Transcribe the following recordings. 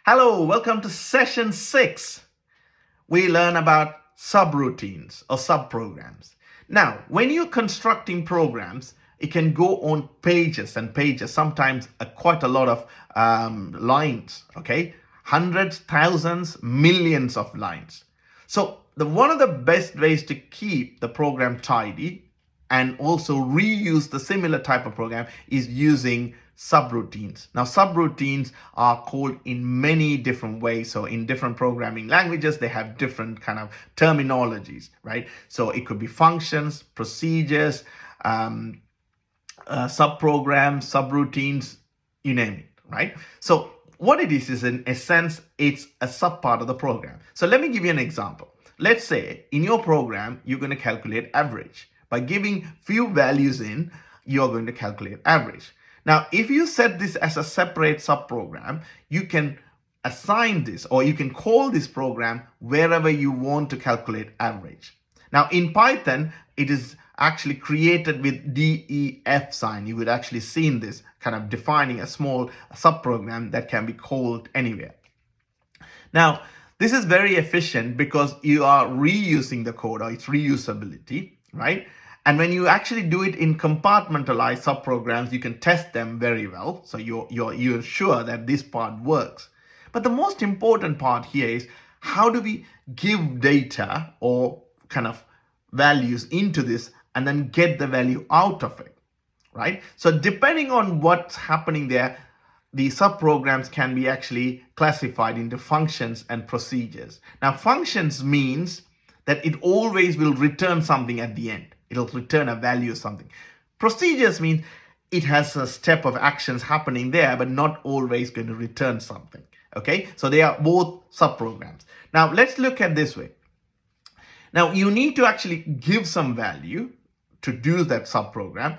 Hello, welcome to session 6. We learn about subroutines or subprograms. Now, when you're constructing programs, it can go on pages and pages, sometimes quite a lot of lines, okay? Hundreds, thousands, millions of lines. So one of the best ways to keep the program tidy and also reuse the similar type of program is using subroutines. Now, subroutines are called in many different ways. So in different programming languages, they have different kind of terminologies, right? So it could be functions, procedures, subprograms, subroutines, you name it, right? So what it is in a sense, it's a sub part of the program. So let me give you an example. Let's say in your program, you're going to calculate average. By giving few values in, you're going to calculate average. Now, if you set this as a separate subprogram, you can assign this or you can call this program wherever you want to calculate average. Now, in Python, it is actually created with def sign. You would actually seen this kind of defining a small subprogram that can be called anywhere. Now, this is very efficient because you are reusing the code, or it's reusability, right? And when you actually do it in compartmentalized subprograms, you can test them very well. So you're sure that this part works. But the most important part here is how do we give data or kind of values into this and then get the value out of it, right? So depending on what's happening there, the subprograms can be actually classified into functions and procedures. Now, functions means that it always will return something at the end. It'll return a value of something. Procedures means it has a step of actions happening there, but not always going to return something. Okay, so they are both subprograms. Now, let's look at this way. Now, you need to actually give some value to do that subprogram.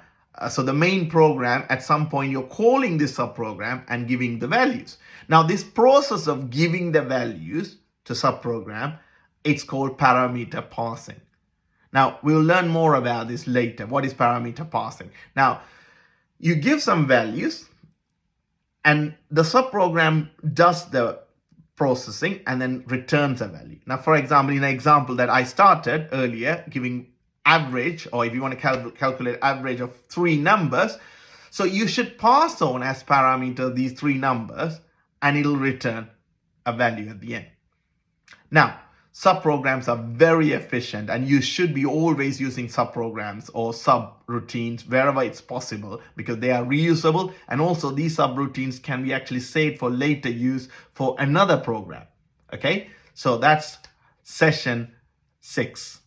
So the main program, at some point, you're calling this subprogram and giving the values. Now, this process of giving the values to subprogram, it's called parameter parsing. Now, we'll learn more about this later. What is parameter parsing? Now, you give some values and the subprogram does the processing and then returns a value. Now, for example, in an example that I started earlier, giving average, or if you want to calculate average of 3 numbers, so you should pass on as parameter these 3 numbers and it'll return a value at the end. Now, subprograms are very efficient and you should be always using subprograms or subroutines wherever it's possible because they are reusable, and also these subroutines can be actually saved for later use for another program. Okay, so that's session 6.